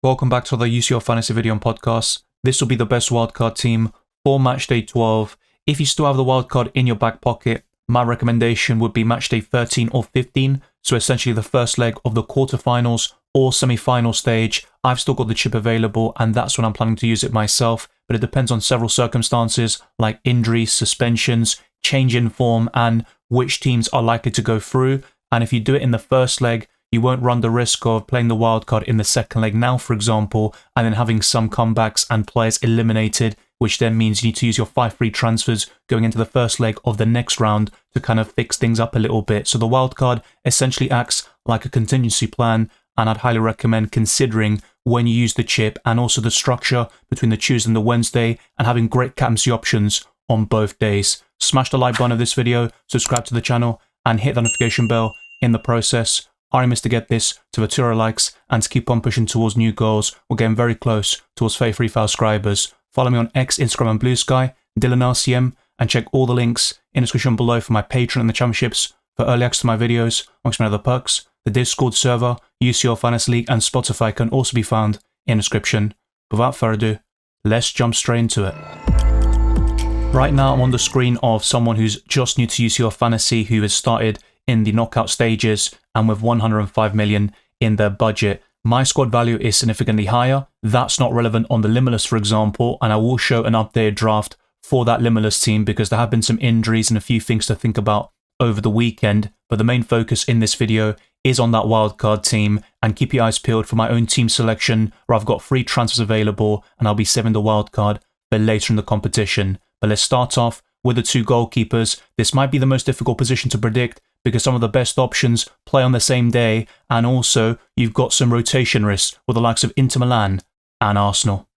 Welcome back to the UCL Fantasy video and podcast. This will be the best wildcard team for Matchday 12. If you still have the wildcard in your back pocket, my recommendation would be Matchday 13 or 15, so essentially the first leg of the quarterfinals or semi-final stage. I've still got the chip available and that's when I'm planning to use it myself, but it depends on several circumstances like injuries, suspensions, change in form, and which teams are likely to go through. And if you do it in the first leg, you won't run the risk of playing the wildcard in the second leg now, for example, and then having some comebacks and players eliminated, which then means you need to use your 5 free transfers going into the first leg of the next round to kind of fix things up a little bit. So the wildcard essentially acts like a contingency plan, and I'd highly recommend considering when you use the chip and also the structure between the Tuesday and the Wednesday and having great captaincy options on both days. Smash the like button of this video, subscribe to the channel, and hit the notification bell in the process. Our aim is to get this to the 200 likes and to keep on pushing towards new goals. We're getting very close towards 3,000 subscribers. Follow me on X, Instagram and Blue Sky, Dylan RCM, and check all the links in the description below for my Patreon and the championships, for early access to my videos, amongst many other perks. The Discord server, UCL Fantasy League and Spotify can also be found in the description. Without further ado, let's jump straight into it. Right now I'm on the screen of someone who's just new to UCL Fantasy, who has started in the knockout stages and with 105 million in their budget. My squad value is significantly higher. That's not relevant on the Limitless, for example, and I will show an updated draft for that Limitless team because there have been some injuries and a few things to think about over the weekend. But the main focus in this video is on that wildcard team, and keep your eyes peeled for my own team selection where I've got free transfers available and I'll be saving the wildcard for later in the competition. But let's start off with the 2 goalkeepers. This might be the most difficult position to predict because some of the best options play on the same day, and also you've got some rotation risks with the likes of Inter Milan and Arsenal.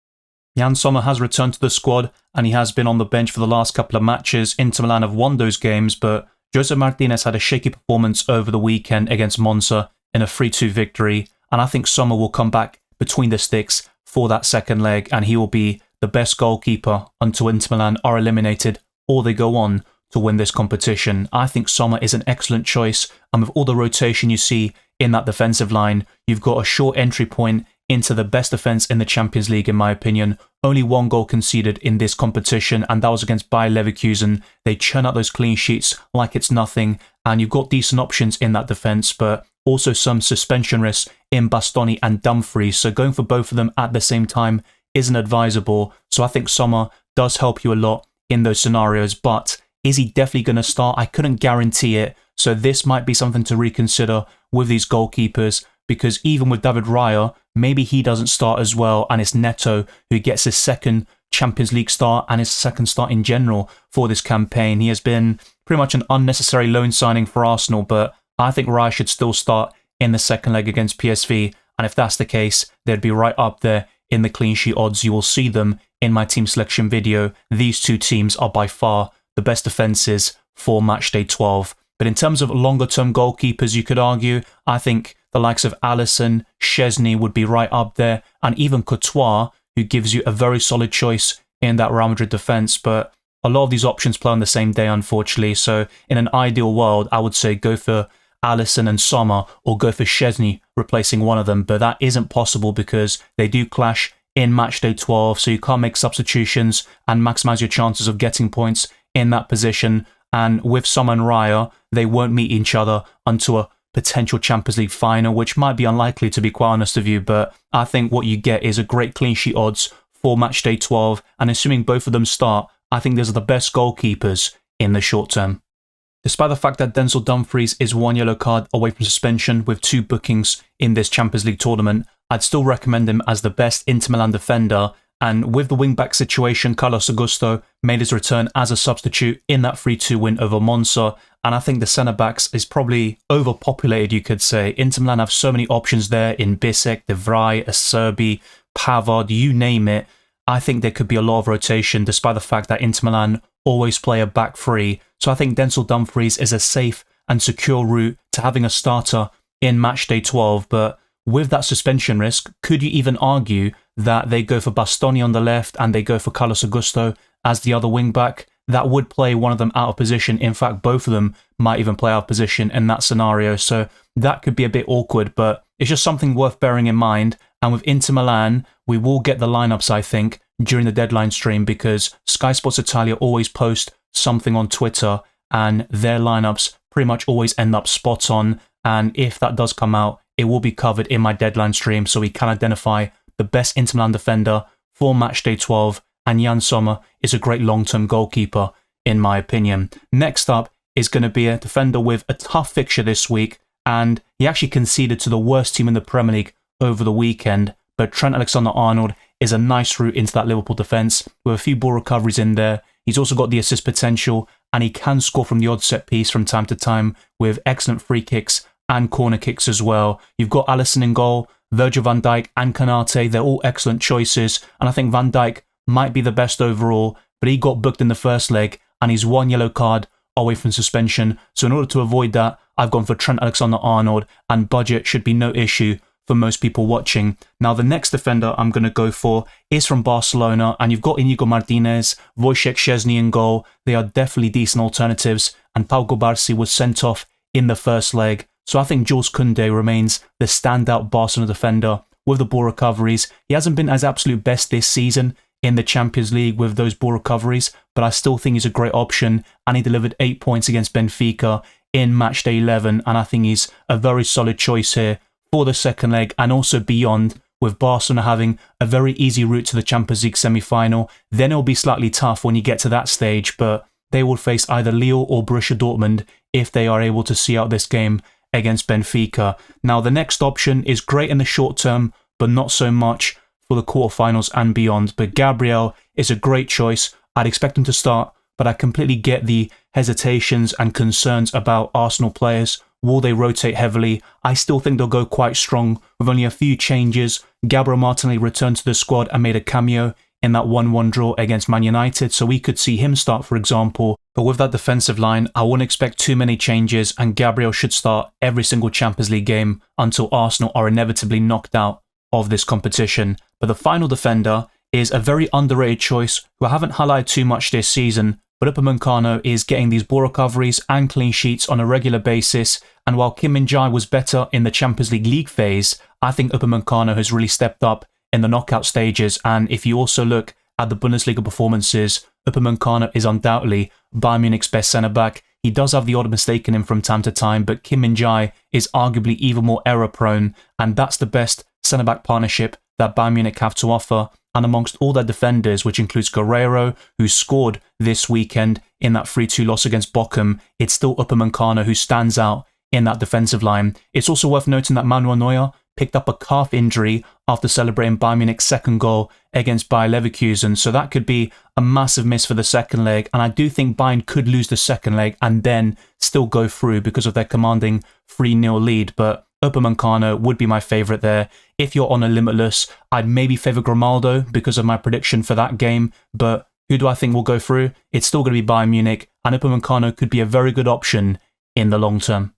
Jan Sommer has returned to the squad and he has been on the bench for the last couple of matches. Inter Milan have won those games, but Jose Martinez had a shaky performance over the weekend against Monza in a 3-2 victory, and I think Sommer will come back between the sticks for that second leg and he will be the best goalkeeper until Inter Milan are eliminated or they go on to win this competition. I think Sommer is an excellent choice, and with all the rotation you see in that defensive line, you've got a short entry point into the best defence in the Champions League in my opinion. Only 1 goal conceded in this competition and that was against Bayer Leverkusen. They churn out those clean sheets like it's nothing, and you've got decent options in that defence, but also some suspension risks in Bastoni and Dumfries, so going for both of them at the same time isn't advisable. So I think Sommer does help you a lot in those scenarios, but is he definitely going to start? I couldn't guarantee it. So this might be something to reconsider with these goalkeepers, because even with David Raya, maybe he doesn't start as well, and it's Neto who gets his second Champions League start and his second start in general for this campaign. He has been pretty much an unnecessary loan signing for Arsenal, but I think Raya should still start in the second leg against PSV, and if that's the case, they'd be right up there in the clean sheet odds. You will see them in my team selection video. These 2 teams are by far the best defences for Matchday 12. But in terms of longer term goalkeepers, you could argue, I think the likes of Alisson, Szczesny would be right up there, and even Courtois, who gives you a very solid choice in that Real Madrid defence. But a lot of these options play on the same day, unfortunately. So in an ideal world, I would say go for Alisson and Sommer, or go for Szczesny replacing one of them. But that isn't possible because they do clash in Matchday 12, so you can't make substitutions and maximise your chances of getting points in that position. And with Sommer and Raya, they won't meet each other until a potential Champions League final, which might be unlikely, to be quite honest with you. But I think what you get is a great clean sheet odds for Matchday 12, and assuming both of them start, I think those are the best goalkeepers in the short term. Despite the fact that Denzel Dumfries is 1 yellow card away from suspension with 2 bookings in this Champions League tournament, I'd still recommend him as the best Inter Milan defender. And with the wing-back situation, Carlos Augusto made his return as a substitute in that 3-2 win over Monza. And I think the centre-backs is probably overpopulated, you could say. Inter Milan have so many options there in Bisek, De Vrij, Acerbi, Pavard, you name it. I think there could be a lot of rotation despite the fact that Inter Milan always play a back 3. So I think Denzel Dumfries is a safe and secure route to having a starter in Matchday 12. But with that suspension risk, could you even argue that they go for Bastoni on the left and they go for Carlos Augusto as the other wing-back? That would play one of them out of position. In fact, both of them might even play out of position in that scenario. So that could be a bit awkward, but it's just something worth bearing in mind. And with Inter Milan, we will get the lineups, I think, during the deadline stream, because Sky Sports Italia always post something on Twitter and their lineups pretty much always end up spot on. And if that does come out, it will be covered in my deadline stream, so we can identify the best Inter Milan defender for Matchday 12, and Jan Sommer is a great long-term goalkeeper, in my opinion. Next up is going to be a defender with a tough fixture this week, and he actually conceded to the worst team in the Premier League over the weekend, but Trent Alexander-Arnold is a nice route into that Liverpool defence, with a few ball recoveries in there. He's also got the assist potential, and he can score from the odd set piece from time to time, with excellent free kicks and corner kicks as well. You've got Alisson in goal, Virgil van Dijk and Konate, they're all excellent choices, and I think Van Dijk might be the best overall, but he got booked in the first leg, and he's one yellow card away from suspension, so in order to avoid that, I've gone for Trent Alexander-Arnold, and budget should be no issue for most people watching. Now, the next defender I'm going to go for is from Barcelona, and you've got Inigo Martinez, Wojciech Szczesny in goal. They are definitely decent alternatives, and Pau Cubarsí was sent off in the first leg. So I think Jules Koundé remains the standout Barcelona defender with the ball recoveries. He hasn't been as absolute best this season in the Champions League with those ball recoveries, but I still think he's a great option, and he delivered 8 points against Benfica in matchday 11, and I think he's a very solid choice here for the second leg and also beyond, with Barcelona having a very easy route to the Champions League semi-final. Then it'll be slightly tough when you get to that stage, but they will face either Lille or Borussia Dortmund if they are able to see out this game against Benfica. Now, the next option is great in the short term, but not so much for the quarterfinals and beyond. But Gabriel is a great choice. I'd expect him to start, but I completely get the hesitations and concerns about Arsenal players. Will they rotate heavily? I still think they'll go quite strong with only a few changes. Gabriel Martinelli returned to the squad and made a cameo in that 1-1 draw against Man United, so we could see him start, for example. But with that defensive line, I wouldn't expect too many changes, and Gabriel should start every single Champions League game until Arsenal are inevitably knocked out of this competition. But the final defender is a very underrated choice who I haven't highlighted too much this season, but Upamecano is getting these ball recoveries and clean sheets on a regular basis, and while Kim Min-jae was better in the Champions League phase, I think Upamecano has really stepped up in the knockout stages. And if you also look at the Bundesliga performances, Upamecano is undoubtedly Bayern Munich's best centre-back. He does have the odd mistake in him from time to time, but Kim Min-jae is arguably even more error-prone, and that's the best centre-back partnership that Bayern Munich have to offer. And amongst all their defenders, which includes Guerreiro, who scored this weekend in that 3-2 loss against Bochum, it's still Upamecano who stands out in that defensive line. It's also worth noting that Manuel Neuer picked up a calf injury after celebrating Bayern Munich's second goal against Bayer Leverkusen, so that could be a massive miss for the second leg, and I do think Bayern could lose the second leg and then still go through because of their commanding 3-0 lead, but Upamecano would be my favourite there. If you're on a Limitless, I'd maybe favour Grimaldo because of my prediction for that game, but who do I think will go through? It's still going to be Bayern Munich, and Upamecano could be a very good option in the long term.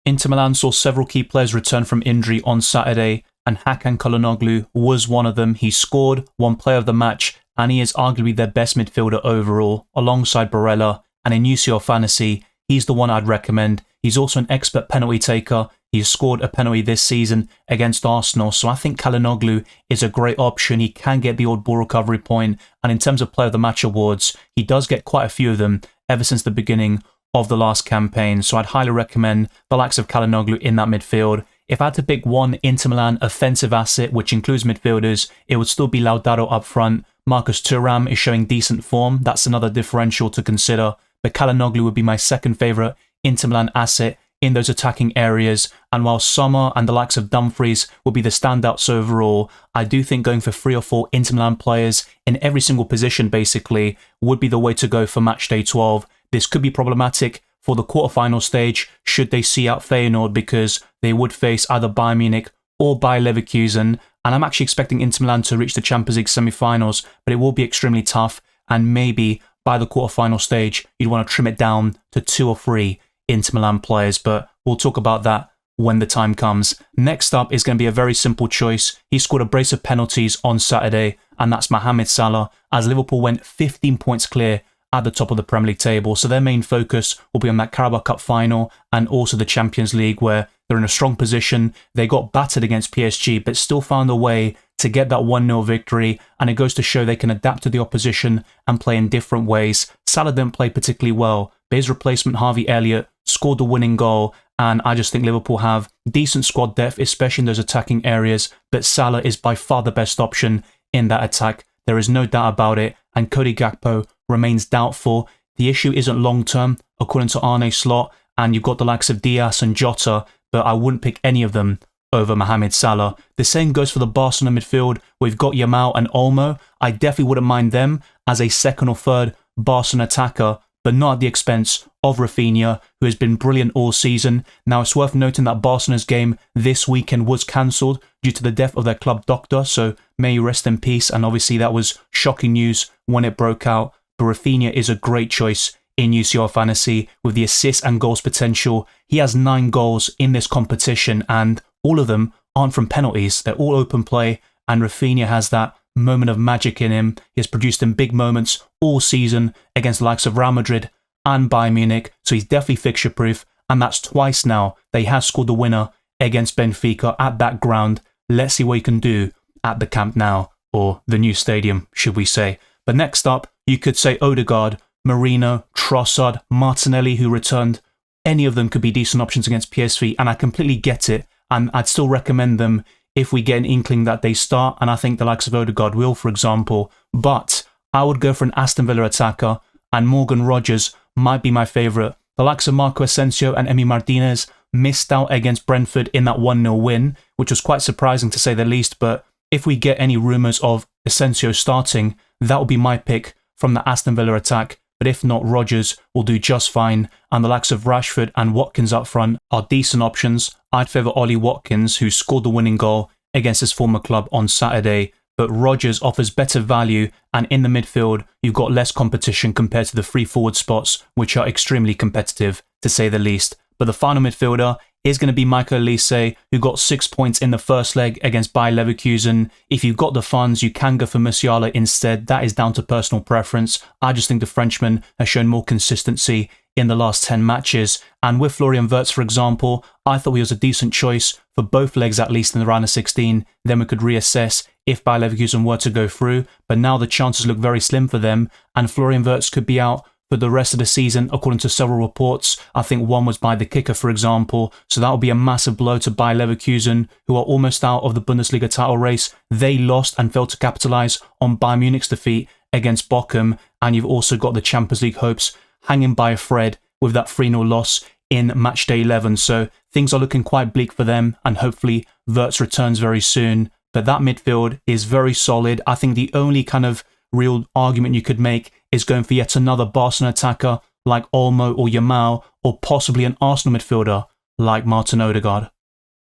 Inter Milan saw several key players return from injury on Saturday, and Hakan Çalhanoğlu was one of them. He scored, won player of the match, and he is arguably their best midfielder overall, alongside Barella, and in UCL Fantasy, he's the one I'd recommend. He's also an expert penalty taker. He's scored a penalty this season against Arsenal, so I think Çalhanoğlu is a great option. He can get the odd ball recovery point, and in terms of player of the match awards, he does get quite a few of them ever since the beginning of the last campaign, so I'd highly recommend the likes of Çalhanoğlu in that midfield. If I had to pick one Inter Milan offensive asset, which includes midfielders, it would still be Lautaro up front. Marcus Thuram is showing decent form. That's another differential to consider. But Çalhanoğlu would be my second favourite Inter Milan asset in those attacking areas. And while Sommer and the likes of Dumfries will be the standouts overall, I do think going for 3 or 4 Inter Milan players in every single position basically would be the way to go for matchday 12. This could be problematic for the quarterfinal stage should they see out Feyenoord, because they would face either Bayern Munich or Bayer Leverkusen, and I'm actually expecting Inter Milan to reach the Champions League semi-finals, but it will be extremely tough, and maybe by the quarterfinal stage you'd want to trim it down to 2 or 3 Inter Milan players, but we'll talk about that when the time comes. Next up is going to be a very simple choice. He scored a brace of penalties on Saturday, and that's Mohamed Salah, as Liverpool went 15 points clear at the top of the Premier League table. So their main focus will be on that Carabao Cup final and also the Champions League, where they're in a strong position. They got battered against PSG, but still found a way to get that 1-0 victory, and it goes to show they can adapt to the opposition and play in different ways. Salah didn't play particularly well, but his replacement, Harvey Elliott, scored the winning goal, and I just think Liverpool have decent squad depth, especially in those attacking areas, but Salah is by far the best option in that attack. There is no doubt about it, and Cody Gakpo remains doubtful. The issue isn't long-term, according to Arne Slot, and you've got the likes of Diaz and Jota, but I wouldn't pick any of them over Mohamed Salah. The same goes for the Barcelona midfield. We've got Yamal and Olmo. I definitely wouldn't mind them as a second or third Barcelona attacker, but not at the expense of Rafinha, who has been brilliant all season. Now, it's worth noting that Barcelona's game this weekend was cancelled due to the death of their club doctor, so may you rest in peace, and obviously that was shocking news when it broke out. But Rafinha is a great choice in UCL Fantasy with the assist and goals potential. He has 9 goals in this competition, and all of them aren't from penalties. They're all open play, and Rafinha has that moment of magic in him. He has produced in big moments all season against the likes of Real Madrid and Bayern Munich, so he's definitely fixture proof, and that's twice now that he has scored the winner against Benfica at that ground. Let's see what he can do at the Camp Nou, or the new stadium, should we say. But next up, you could say Odegaard, Marino, Trossard, Martinelli, who returned. Any of them could be decent options against PSV, and I completely get it, and I'd still recommend them if we get an inkling that they start, and I think the likes of Odegaard will, for example. But I would go for an Aston Villa attacker, and Morgan Rogers might be my favourite. The likes of Marco Asensio and Emi Martinez missed out against Brentford in that 1-0 win, which was quite surprising to say the least, but if we get any rumours of Asensio starting, that will be my pick from the Aston Villa attack. But if not, Rodgers will do just fine, and the likes of Rashford and Watkins up front are decent options. I'd favour Ollie Watkins, who scored the winning goal against his former club on Saturday, but Rodgers offers better value, and in the midfield, you've got less competition compared to the free forward spots, which are extremely competitive, to say the least. But the final midfielder is going to be Michael Olise, who got 6 points in the first leg against Bayer Leverkusen. If you've got the funds, you can go for Musiala instead. That is down to personal preference. I just think the Frenchman has shown more consistency in the last 10 matches. And with Florian Wirtz, for example, I thought he was a decent choice for both legs, at least in the round of 16. Then we could reassess if Bayer Leverkusen were to go through. But now the chances look very slim for them, and Florian Wirtz could be out for the rest of the season, according to several reports. I think one was by the kicker, for example. So that would be a massive blow to Bayer Leverkusen, who are almost out of the Bundesliga title race. They lost and failed to capitalise on Bayern Munich's defeat against Bochum. And you've also got the Champions League hopes hanging by a thread with that 3-0 loss in Matchday 11. So things are looking quite bleak for them, and hopefully Wirtz returns very soon. But that midfield is very solid. I think the only kind of real argument you could make is going for yet another Barcelona attacker like Olmo or Yamal, or possibly an Arsenal midfielder like Martin Odegaard.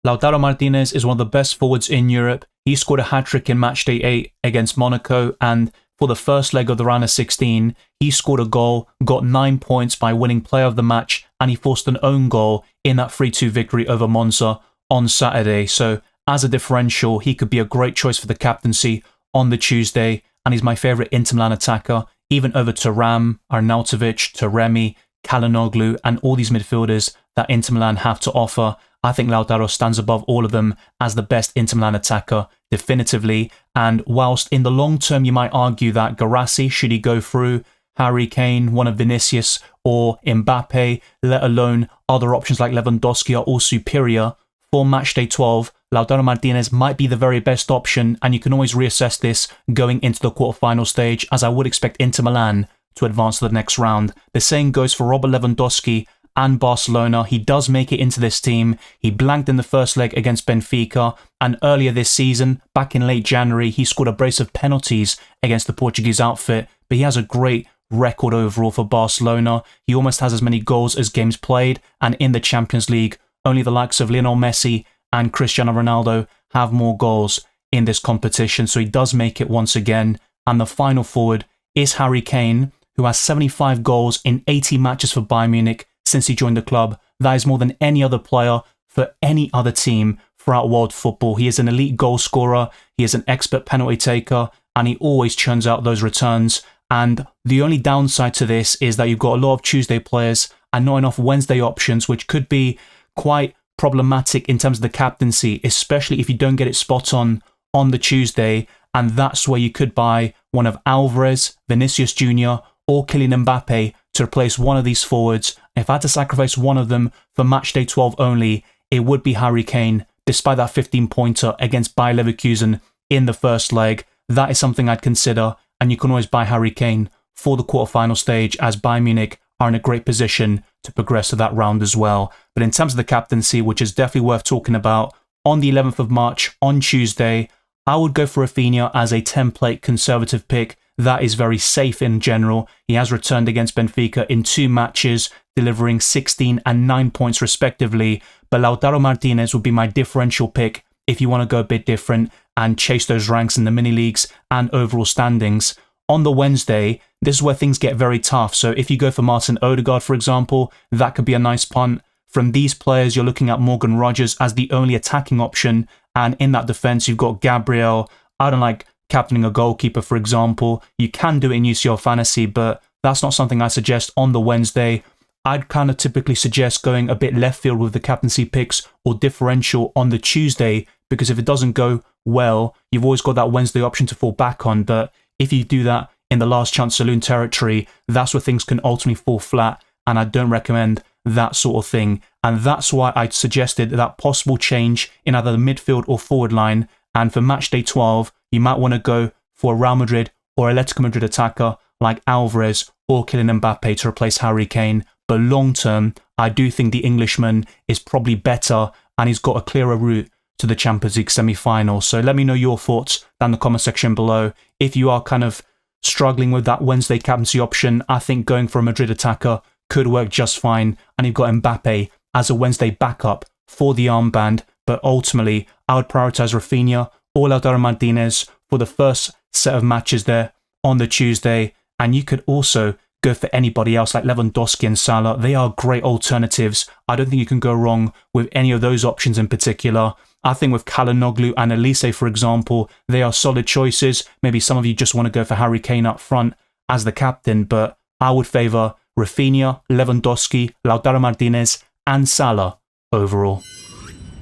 Lautaro Martinez is one of the best forwards in Europe. He scored a hat-trick in Matchday 8 against Monaco, and for the first leg of the round of 16, he scored a goal, got 9 points by winning player of the match, and he forced an own goal in that 3-2 victory over Monza on Saturday. So as a differential, he could be a great choice for the captaincy on the Tuesday, and he's my favourite Inter Milan attacker, even over Thuram, Arnautovic, Taremi, Çalhanoğlu, and all these midfielders that Inter Milan have to offer. I think Lautaro stands above all of them as the best Inter Milan attacker, definitively. And whilst in the long term you might argue that Guirassy, should he go through, Harry Kane, one of Vinicius, or Mbappe, let alone other options like Lewandowski, are all superior, for Matchday 12, Lautaro Martinez might be the very best option, and you can always reassess this going into the quarterfinal stage, as I would expect Inter Milan to advance to the next round. The same goes for Robert Lewandowski and Barcelona. He does make it into this team. He blanked in the first leg against Benfica, and earlier this season, back in late January, he scored a brace of penalties against the Portuguese outfit, but he has a great record overall for Barcelona. He almost has as many goals as games played, and in the Champions League, only the likes of Lionel Messi and Cristiano Ronaldo have more goals in this competition, so he does make it once again. And the final forward is Harry Kane, who has 75 goals in 80 matches for Bayern Munich since he joined the club. That is more than any other player for any other team throughout world football. He is an elite goal scorer, he is an expert penalty taker, and he always churns out those returns. And the only downside to this is that you've got a lot of Tuesday players and not enough Wednesday options, which could be quite problematic in terms of the captaincy, especially if you don't get it spot on the Tuesday. And that's where you could buy one of Alvarez, Vinicius Jr., or Kylian Mbappe to replace one of these forwards. If I had to sacrifice one of them for matchday 12 only, it would be Harry Kane, despite that 15-pointer against Bayer Leverkusen in the first leg. That is something I'd consider, and you can always buy Harry Kane for the quarterfinal stage, as Bayern Munich are in a great position to progress to that round as well. But in terms of the captaincy, which is definitely worth talking about, on the 11th of March, on Tuesday, I would go for Rafinha as a template conservative pick. That is very safe in general. He has returned against Benfica in 2 matches, delivering 16 and 9 points respectively. But Lautaro Martinez would be my differential pick if you want to go a bit different and chase those ranks in the mini leagues and overall standings. On the Wednesday, this is where things get very tough. So if you go for Martin Odegaard, for example, that could be a nice punt. From these players, you're looking at Morgan Rogers as the only attacking option. And in that defense, you've got Gabriel. I don't like captaining a goalkeeper, for example. You can do it in UCL Fantasy, but that's not something I suggest on the Wednesday. I'd kind of typically suggest going a bit left field with the captaincy picks or differential on the Tuesday, because if it doesn't go well, you've always got that Wednesday option to fall back on. But if you do that in the last chance saloon territory, that's where things can ultimately fall flat, and I don't recommend that sort of thing. And that's why I suggested that possible change in either the midfield or forward line. And for matchday 12, you might want to go for a Real Madrid or Atletico Madrid attacker like Alvarez or Kylian Mbappe to replace Harry Kane. But long term, I do think the Englishman is probably better, and he's got a clearer route to the Champions League semi-final. So let me know your thoughts down in the comment section below. If you are kind of struggling with that Wednesday captaincy option, I think going for a Madrid attacker could work just fine. And you've got Mbappe as a Wednesday backup for the armband. But ultimately, I would prioritise Rafinha or Lautaro Martinez for the first set of matches there on the Tuesday. And you could also go for anybody else like Lewandowski and Salah. They are great alternatives. I don't think you can go wrong with any of those options in particular. I think with Çalhanoğlu and Elise, for example, they are solid choices. Maybe some of you just want to go for Harry Kane up front as the captain, but I would favour Rafinha, Lewandowski, Lautaro Martinez and Salah overall.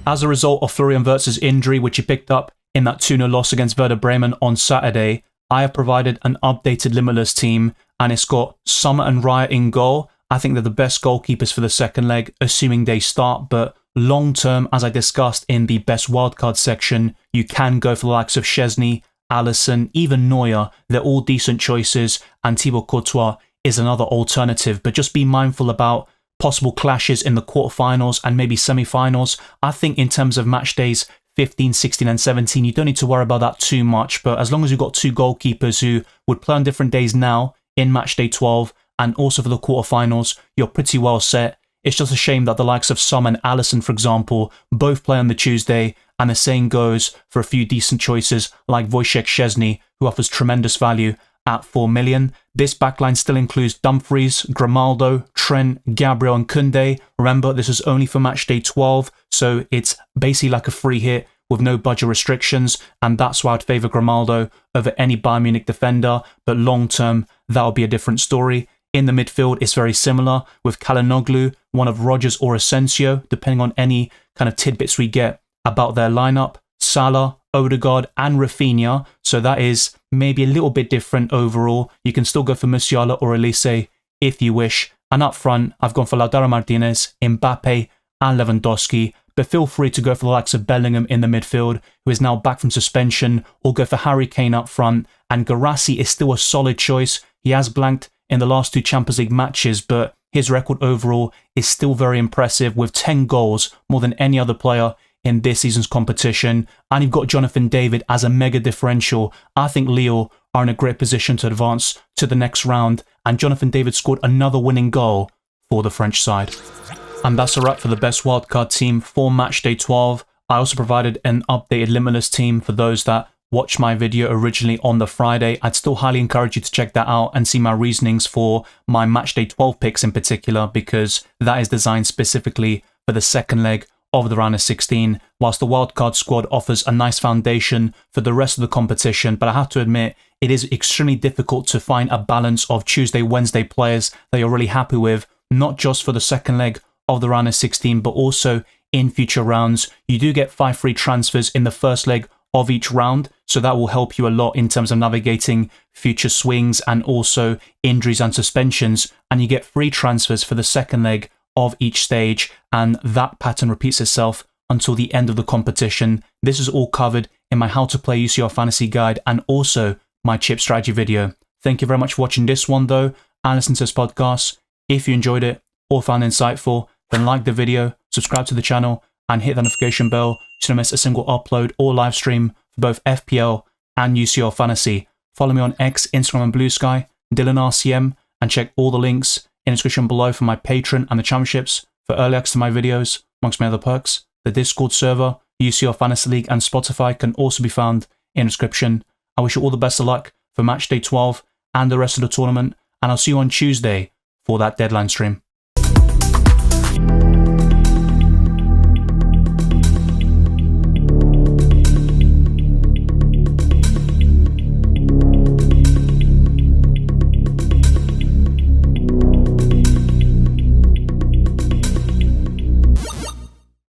As a result of Florian Wirtz's injury, which he picked up in that 2-0 loss against Werder Bremen on Saturday, I have provided an updated Limitless team, and it's got Sommer and Raya in goal. I think they're the best goalkeepers for the second leg, assuming they start, but long term, as I discussed in the best wildcard section, you can go for the likes of Szczesny, Alisson, even Neuer. They're all decent choices, and Thibaut Courtois is another alternative, but just be mindful about possible clashes in the quarterfinals and maybe semi-finals. I think in terms of match days 15, 16 and 17, you don't need to worry about that too much, but as long as you've got 2 goalkeepers who would play on different days now in match day 12 and also for the quarterfinals, you're pretty well set. It's just a shame that the likes of Sommer and Alisson, for example, both play on the Tuesday, and the same goes for a few decent choices like Wojciech Szczesny, who offers tremendous value at 4 million. This backline still includes Dumfries, Grimaldo, Trent, Gabriel and Koundé. Remember, this is only for match day 12, so it's basically like a free hit with no budget restrictions, and that's why I'd favour Grimaldo over any Bayern Munich defender, but long term, that'll be a different story. In the midfield, it's very similar with Çalhanoğlu, one of Rogers or Asensio, depending on any kind of tidbits we get about their lineup. Salah, Odegaard and Rafinha, so that is maybe a little bit different overall. You can still go for Musiala or Elise if you wish. And up front, I've gone for Lautaro Martinez, Mbappe and Lewandowski, but feel free to go for the likes of Bellingham in the midfield, who is now back from suspension, or go for Harry Kane up front. And Guirassy is still a solid choice. He has blanked in the last 2 Champions League matches, but his record overall is still very impressive with 10 goals, more than any other player in this season's competition. And you've got Jonathan David as a mega differential. I think Lille are in a great position to advance to the next round, and Jonathan David scored another winning goal for the French side. And that's a wrap for the best wildcard team for matchday 12. I also provided an updated Limitless team for those that watched my video originally on the Friday. I'd still highly encourage you to check that out and see my reasonings for my matchday 12 picks in particular, because that is designed specifically for the second leg of the round of 16, whilst the wildcard squad offers a nice foundation for the rest of the competition. But I have to admit, it is extremely difficult to find a balance of Tuesday, Wednesday players that you're really happy with, not just for the second leg of the round of 16, but also in future rounds. You do get 5 free transfers in the first leg of each round, so that will help you a lot in terms of navigating future swings and also injuries and suspensions, and you get free transfers for the second leg of each stage, and that pattern repeats itself until the end of the competition. This is all covered in my How to Play UCL Fantasy guide and also my chip strategy video. Thank you very much for watching this one though, and listening to this podcast. If you enjoyed it or found it insightful, then like the video, subscribe to the channel, and hit the notification bell so you don't miss a single upload or live stream for both FPL and UCL Fantasy. Follow me on X, Instagram and Blue Sky, DylanRCM, and check all the links in the description below for my Patreon and the championships for early access to my videos, amongst many other perks. The Discord server, UCL Fantasy League and Spotify can also be found in the description. I wish you all the best of luck for Matchday 12 and the rest of the tournament, and I'll see you on Tuesday for that deadline stream.